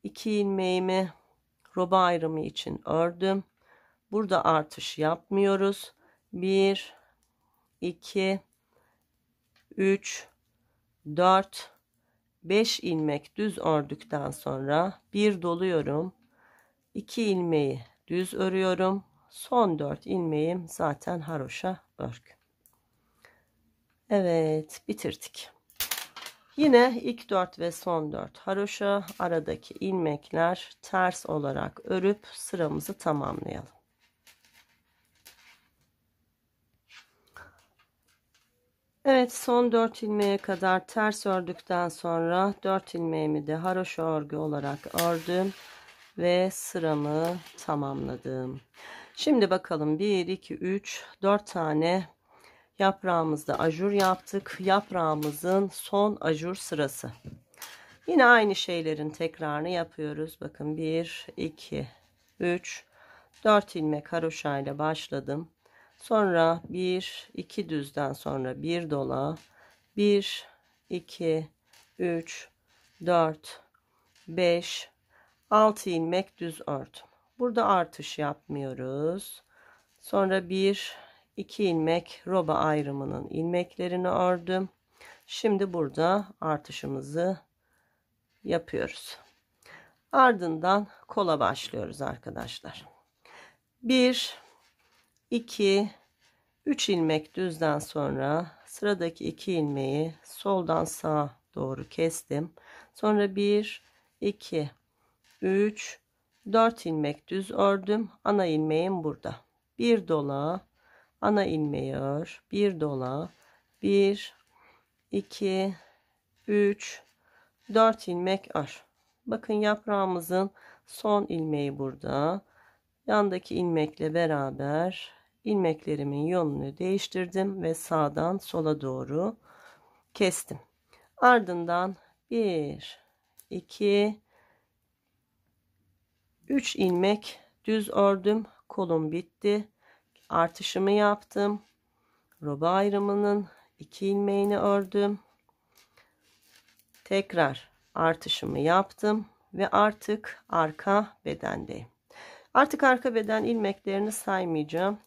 2 ilmeğimi roba ayrımı için ördüm. Burada artış yapmıyoruz. 1 2 3 4 5 ilmek düz ördükten sonra bir doluyorum. 2 ilmeği düz örüyorum. Son 4 ilmeğim zaten haroşa örgü. Evet, bitirdik. Yine ilk 4 ve son 4 haroşa, aradaki ilmekler ters olarak örüp sıramızı tamamlayalım. Evet, son 4 ilmeğe kadar ters ördükten sonra 4 ilmeğimi de haroşa örgü olarak ördüm ve sıramı tamamladım. Şimdi bakalım 1 2 3 4 tane yaprağımızda ajur yaptık. Yaprağımızın son ajur sırası. Yine aynı şeylerin tekrarını yapıyoruz. Bakın 1 2 3 4 ilmek haroşa ile başladım. Sonra 1 2 düzden sonra bir dola, 1 2 3 4 5 6 ilmek düz ördüm. Burada artış yapmıyoruz. Sonra 1 2 ilmek roba ayrımının ilmeklerini ördüm. Şimdi burada artışımızı yapıyoruz. Ardından kola başlıyoruz arkadaşlar. 1 2 3 ilmek düzden sonra sıradaki 2 ilmeği soldan sağa doğru kestim. Sonra 1 2 3 4 ilmek düz ördüm. Ana ilmeğim burada. Bir dola, ana ilmeği ör, bir dola, 1 2 3 4 ilmek ör. Bakın yaprağımızın son ilmeği burada. Yandaki ilmekle beraber ilmeklerimin yönünü değiştirdim ve sağdan sola doğru kestim. Ardından 1 2 3 ilmek düz ördüm. Kolum bitti. Artışımı yaptım. Roba ayrımının 2 ilmeğini ördüm. Tekrar artışımı yaptım ve artık arka bedendeyim. Artık arka beden ilmeklerini saymayacağım.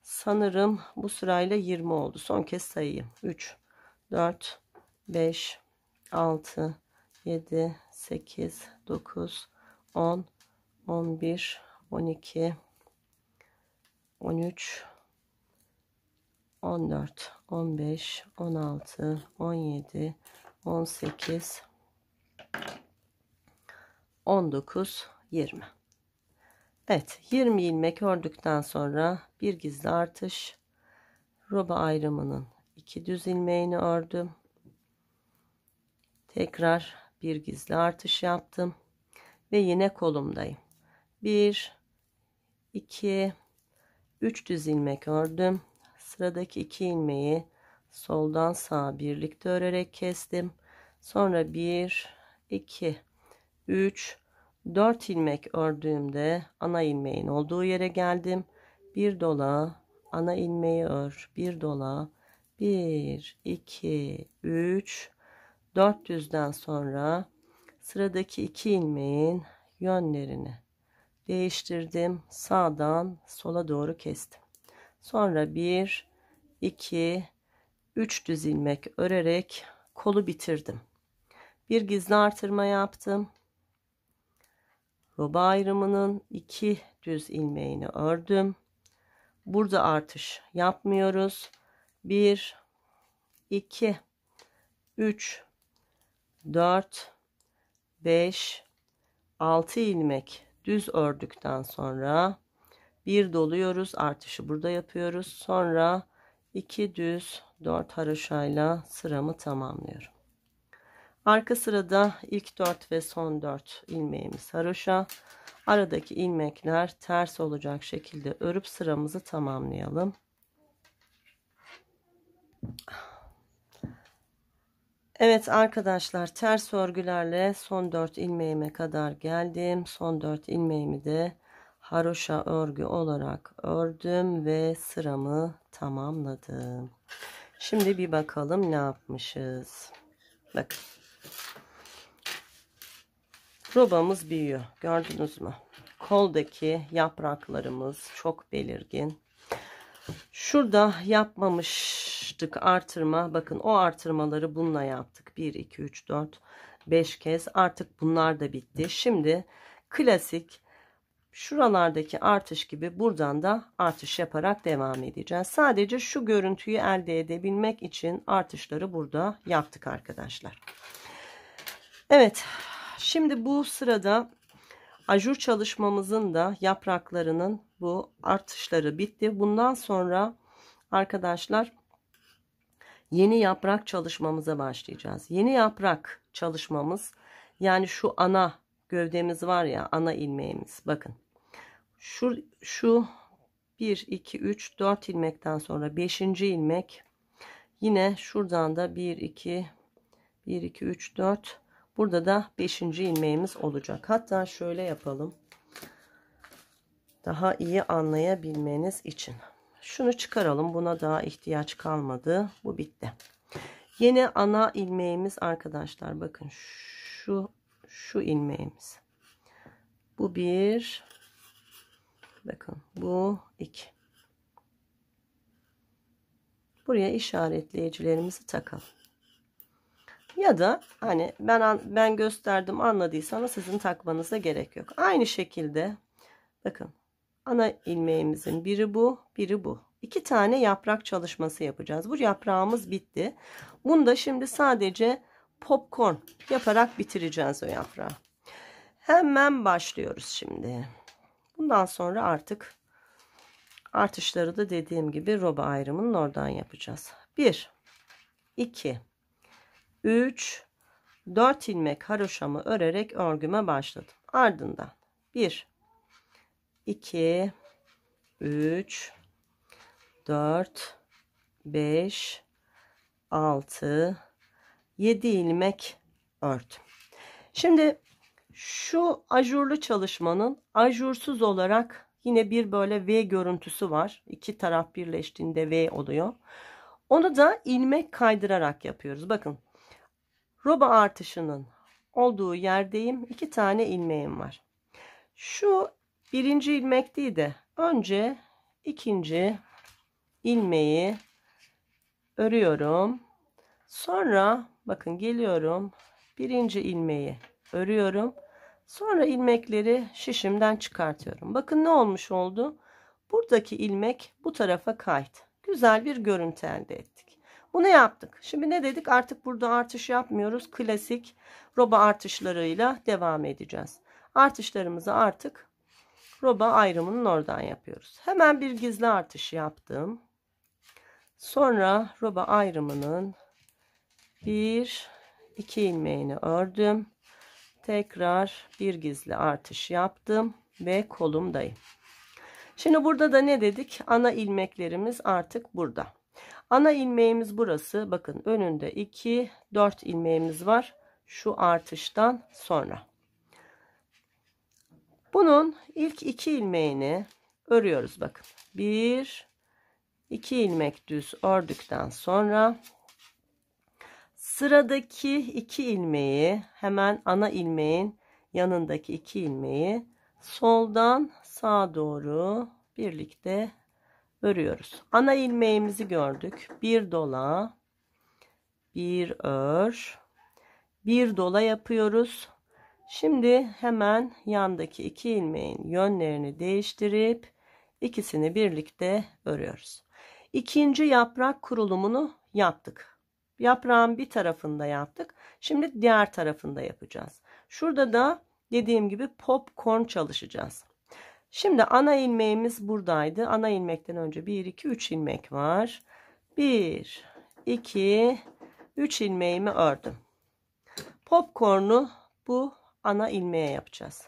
Sanırım bu sırayla 20 oldu. Son kez sayayım. 3 4 5 6 7 8 9 10 11 12 13 14 15 16 17 18 19 20. Evet, 20 ilmek ördükten sonra bir gizli artış, roba ayrımının 2 düz ilmeğini ördüm. Tekrar bir gizli artış yaptım ve yine kolumdayım. 1 2 3 düz ilmek ördüm. Sıradaki 2 ilmeği soldan sağa birlikte örerek kestim. Sonra 1 2 3 4 ilmek ördüğümde ana ilmeğin olduğu yere geldim. Bir dola, ana ilmeği ör, bir dola, 1 2 3 4 düzden sonra sıradaki 2 ilmeğin yönlerini değiştirdim. Sağdan sola doğru kestim. Sonra 1 2 3 düz ilmek örerek kolu bitirdim. Bir gizli artırma yaptım. Roba ayrımının 2 düz ilmeğini ördüm. Burada artış yapmıyoruz. 1 2 3 4 5 6 ilmek düz ördükten sonra bir doluyoruz. Artışı burada yapıyoruz. Sonra 2 düz 4 haroşayla sıramı tamamlıyorum. Arka sırada ilk 4 ve son 4 ilmeğimiz haroşa. Aradaki ilmekler ters olacak şekilde örüp sıramızı tamamlayalım. Evet arkadaşlar, ters örgülerle son 4 ilmeğime kadar geldim. Son 4 ilmeğimi de haroşa örgü olarak ördüm ve sıramı tamamladım. Şimdi bir bakalım ne yapmışız. Bakın. Robamız büyüyor. Gördünüz mü? Koldaki yapraklarımız çok belirgin. Şurada yapmamıştık artırma. Bakın o artırmaları bununla yaptık. 1, 2, 3, 4, 5 kez. Artık bunlar da bitti. Şimdi klasik şuralardaki artış gibi buradan da artış yaparak devam edeceğiz. Sadece şu görüntüyü elde edebilmek için artışları burada yaptık arkadaşlar. Evet. Şimdi bu sırada ajur çalışmamızın da yapraklarının bu artışları bitti. Bundan sonra arkadaşlar yeni yaprak çalışmamıza başlayacağız. Yeni yaprak çalışmamız, yani şu ana gövdemiz var ya, ana ilmeğimiz. Bakın şu 1 2 3 4 ilmekten sonra 5. ilmek, yine şuradan da 1 2 3 4, burada da 5. ilmeğimiz olacak. Hatta şöyle yapalım, daha iyi anlayabilmeniz için. Şunu çıkaralım. Buna daha ihtiyaç kalmadı. Bu bitti. Yeni ana ilmeğimiz arkadaşlar. Bakın şu ilmeğimiz. Bu 1. Bakın bu 2. Buraya işaretleyicilerimizi takalım. Ya da hani ben gösterdim, anladıysanız sizin takmanıza gerek yok. Aynı şekilde bakın, ana ilmeğimizin biri bu, biri bu. 2 tane yaprak çalışması yapacağız. Bu yaprağımız bitti. Bunu da şimdi sadece popcorn yaparak bitireceğiz o yaprağı. Hemen başlıyoruz şimdi. Bundan sonra artık artışları da dediğim gibi roba ayrımının oradan yapacağız. 1 2 3 4 ilmek haroşamı örerek örgüme başladım. Ardından 1 2 3 4 5 6 7 ilmek ördüm. Şimdi şu ajurlu çalışmanın ajursuz olarak yine bir böyle V görüntüsü var. İki taraf birleştiğinde V oluyor. Onu da ilmek kaydırarak yapıyoruz. Bakın, roba artışının olduğu yerdeyim. 2 tane ilmeğim var. Şu birinci ilmek değil de önce ikinci ilmeği örüyorum. Sonra bakın geliyorum, birinci ilmeği örüyorum. Sonra ilmekleri şişimden çıkartıyorum. Bakın ne olmuş oldu? Buradaki ilmek bu tarafa kaydı. Güzel bir görüntü elde ettik. Bunu yaptık. Şimdi ne dedik? Artık burada artış yapmıyoruz. Klasik roba artışlarıyla devam edeceğiz. Artışlarımızı artık roba ayrımının oradan yapıyoruz. Hemen bir gizli artış yaptım. Sonra roba ayrımının 1 2 ilmeğini ördüm. Tekrar bir gizli artış yaptım ve kolumdayım. Şimdi burada da ne dedik? Ana ilmeklerimiz artık burada. Ana ilmeğimiz burası. Bakın önünde 2, 4 ilmeğimiz var. Şu artıştan sonra. Bunun ilk 2 ilmeğini örüyoruz. Bakın 1, 2 ilmek düz ördükten sonra sıradaki 2 ilmeği hemen ana ilmeğin yanındaki 2 ilmeği soldan sağa doğru birlikte örüyoruz. Ana ilmeğimizi gördük. Bir dola, bir ör, bir dola yapıyoruz. Şimdi hemen yandaki 2 ilmeğin yönlerini değiştirip ikisini birlikte örüyoruz. İkinci yaprak kurulumunu yaptık. Yaprağın bir tarafında yaptık. Şimdi diğer tarafında yapacağız. Şurada da dediğim gibi popcorn çalışacağız. Şimdi ana ilmeğimiz buradaydı. Ana ilmekten önce 1, 2, 3 ilmek var. 1, 2, 3 ilmeğimi ördüm. Popcorn'u bu ana ilmeğe yapacağız.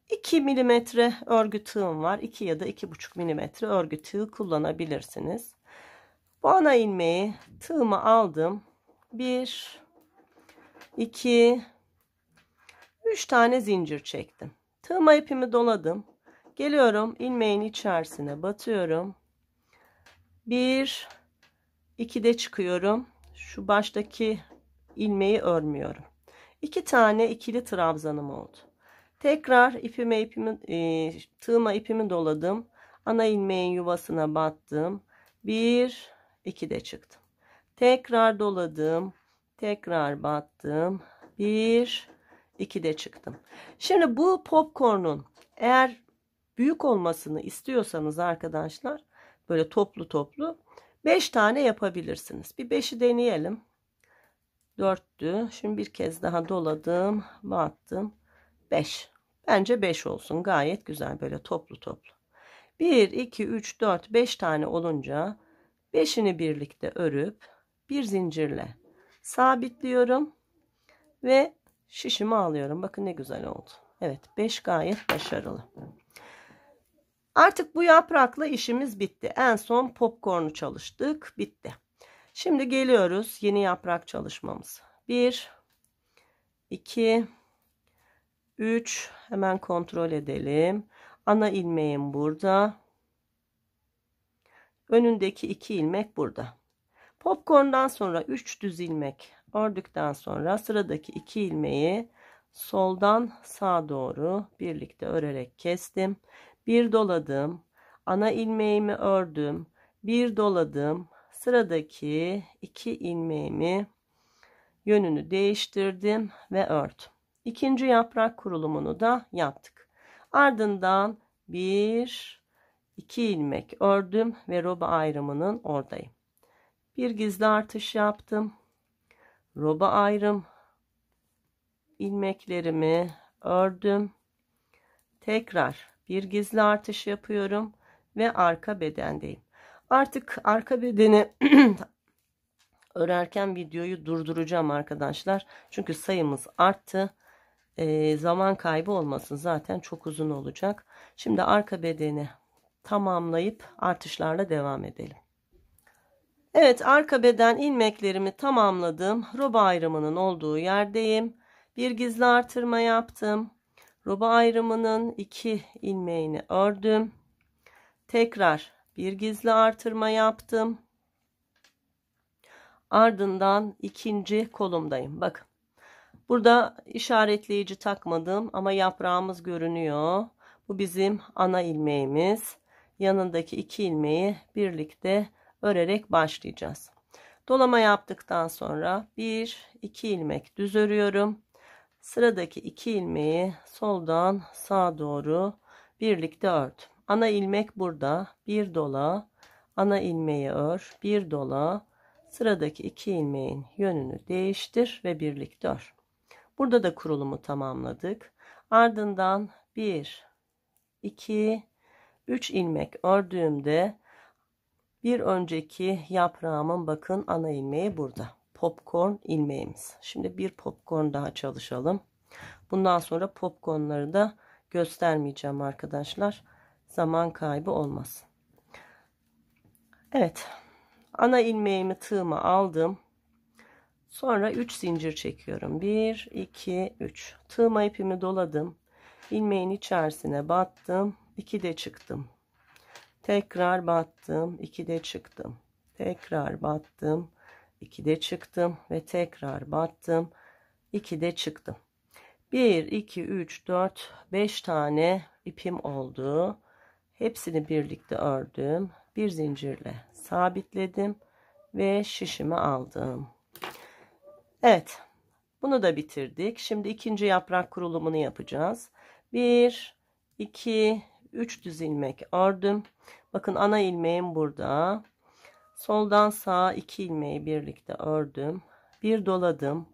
2 milimetre örgü tığım var. 2 ya da 2,5 milimetre örgü tığ kullanabilirsiniz. Bu ana ilmeği tığımı aldım. 1, 2, 3 tane zincir çektim. Tığıma ipimi doladım. Geliyorum ilmeğin içerisine batıyorum. 1, 2'de çıkıyorum. Şu baştaki ilmeği örmüyorum. 2 tane ikili trabzanım oldu. Tekrar tığıma ipimi doladım. Ana ilmeğin yuvasına battım. 1, 2'de çıktım. Tekrar doladım. Tekrar battım. 1, 2'de çıktım. Şimdi bu popcorn'un eğer büyük olmasını istiyorsanız arkadaşlar böyle toplu toplu 5 tane yapabilirsiniz. Bir 5'i deneyelim. 4'tü. Şimdi bir kez daha doladım. Battım. 5. Bence 5 olsun. Gayet güzel böyle toplu toplu. 1, 2, 3, 4, 5 tane olunca 5'ini birlikte örüp bir zincirle sabitliyorum ve şişimi alıyorum. Bakın ne güzel oldu. Evet 5 gayet başarılı. Artık bu yaprakla işimiz bitti. En son popcorn'u çalıştık. Bitti. Şimdi geliyoruz yeni yaprak çalışmamız. 1, 2, 3. Hemen kontrol edelim. Ana ilmeğim burada. Önündeki 2 ilmek burada. Popcorn'dan sonra 3 düz ilmek ördükten sonra sıradaki 2 ilmeği soldan sağa doğru birlikte örerek kestim. Bir doladım. Ana ilmeğimi ördüm. Bir doladım. Sıradaki 2 ilmeğimi yönünü değiştirdim ve ördüm. İkinci yaprak kurulumunu da yaptık. Ardından 1, 2 ilmek ördüm ve roba ayrımının oradayım. Bir gizli artış yaptım. Roba ayrım ilmeklerimi ördüm. Tekrar bir gizli artış yapıyorum ve arka bedendeyim. Artık arka bedeni örerken videoyu durduracağım arkadaşlar. Çünkü sayımız arttı. Zaman kaybı olmasın, zaten çok uzun olacak. Şimdi arka bedeni tamamlayıp artışlarla devam edelim. Evet, arka beden ilmeklerimi tamamladım. Roba ayrımının olduğu yerdeyim. Bir gizli artırma yaptım. Roba ayrımının 2 ilmeğini ördüm. Tekrar bir gizli artırma yaptım. Ardından ikinci kolumdayım. Bakın. Burada işaretleyici takmadım ama yaprağımız görünüyor. Bu bizim ana ilmeğimiz. Yanındaki 2 ilmeği birlikte örerek başlayacağız. Dolama yaptıktan sonra 1, 2 ilmek düz örüyorum. Sıradaki 2 ilmeği soldan sağa doğru birlikte ördüm. Ana ilmek burada. Bir dola. Ana ilmeği ör. Bir dola. Sıradaki 2 ilmeğin yönünü değiştir ve birlikte ör. Burada da kurulumu tamamladık. Ardından 1, 2, 3 ilmek ördüğümde bir önceki yaprağımın bakın ana ilmeği burada. popcorn ilmeğimiz. Şimdi bir popcorn daha çalışalım. Bundan sonra popcornları da göstermeyeceğim arkadaşlar. Zaman kaybı olmasın. Evet. Ana ilmeğimi, tığımı aldım. Sonra 3 zincir çekiyorum. 1, 2, 3. Tığıma ipimi doladım. İlmeğin içerisine battım. 2 de çıktım. Tekrar battım. 2 de çıktım. Tekrar battım. 2 de çıktım. Ve tekrar battım. 2 de çıktım. 1, 2, 3, 4, 5 tane ipim oldu. Hepsini birlikte ördüm. Bir zincirle sabitledim. Ve şişimi aldım. Evet. Bunu da bitirdik. Şimdi ikinci yaprak kurulumunu yapacağız. 1, 2, 3 düz ilmek ördüm. Bakın ana ilmeğim burada. Soldan sağa 2 ilmeği birlikte ördüm. Bir doladım.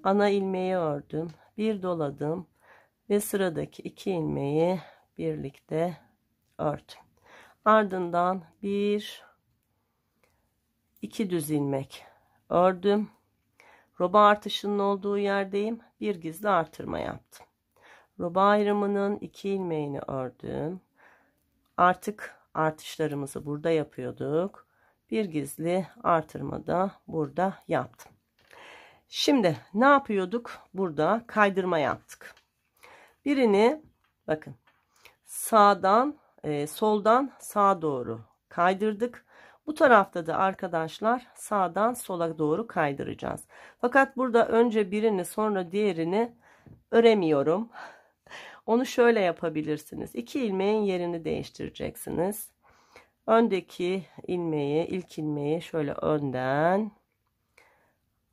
Ana ilmeği ördüm. Bir doladım. Ve sıradaki 2 ilmeği birlikte ördüm. Ardından 1, 2 düz ilmek ördüm. Roba artışının olduğu yerdeyim. Bir gizli artırma yaptım. Roba ayrımının 2 ilmeğini ördüm. Artık artışlarımızı burada yapıyorduk. Bir gizli artırma da burada yaptım. Şimdi ne yapıyorduk? Burada kaydırma yaptık. Birini bakın soldan sağa doğru kaydırdık. Bu tarafta da arkadaşlar sağdan sola doğru kaydıracağız. Fakat burada önce birini sonra diğerini öremiyorum. Onu şöyle yapabilirsiniz. 2 ilmeğin yerini değiştireceksiniz. Öndeki ilmeği, ilk ilmeği şöyle önden,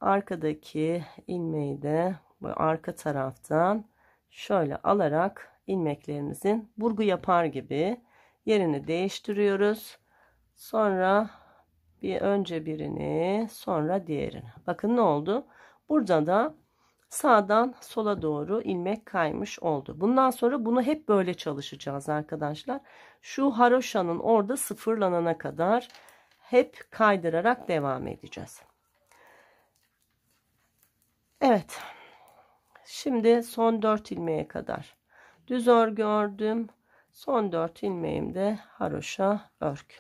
arkadaki ilmeği de bu arka taraftan şöyle alarak ilmeklerinizin burgu yapar gibi yerini değiştiriyoruz. Sonra önce birini sonra diğerini. Bakın ne oldu? Burada da sağdan sola doğru ilmek kaymış oldu. Bundan sonra bunu hep böyle çalışacağız arkadaşlar. Şu haroşanın orada sıfırlanana kadar hep kaydırarak devam edeceğiz. Evet. Şimdi son 4 ilmeğe kadar düz örgü ördüm. Son 4 ilmeğimde haroşa örgü.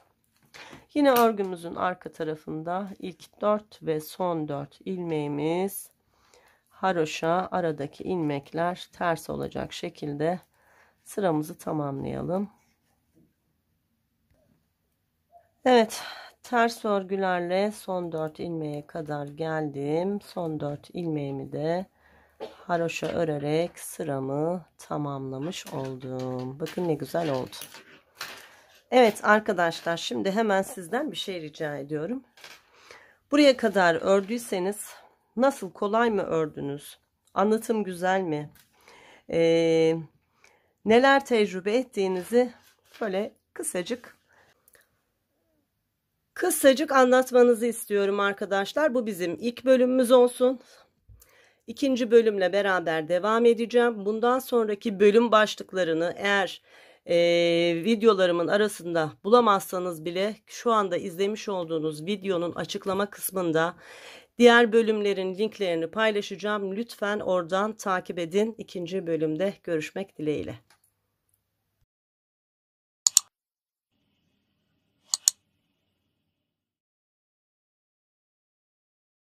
Yine örgümüzün arka tarafında ilk 4 ve son 4 ilmeğimiz haroşa, aradaki ilmekler ters olacak şekilde sıramızı tamamlayalım. Evet, ters örgülerle son 4 ilmeğe kadar geldim. Son 4 ilmeğimi de haroşa örerek sıramı tamamlamış oldum. Bakın ne güzel oldu. Evet arkadaşlar, şimdi hemen sizden bir şey rica ediyorum. Buraya kadar ördüyseniz nasıl, kolay mı ördünüz? Anlatım güzel mi? Neler tecrübe ettiğinizi böyle kısacık anlatmanızı istiyorum arkadaşlar. Bu bizim ilk bölümümüz olsun. İkinci bölümle beraber devam edeceğim. Bundan sonraki bölüm başlıklarını eğer videolarımın arasında bulamazsanız bile şu anda izlemiş olduğunuz videonun açıklama kısmında diğer bölümlerin linklerini paylaşacağım. Lütfen oradan takip edin. İkinci bölümde görüşmek dileğiyle.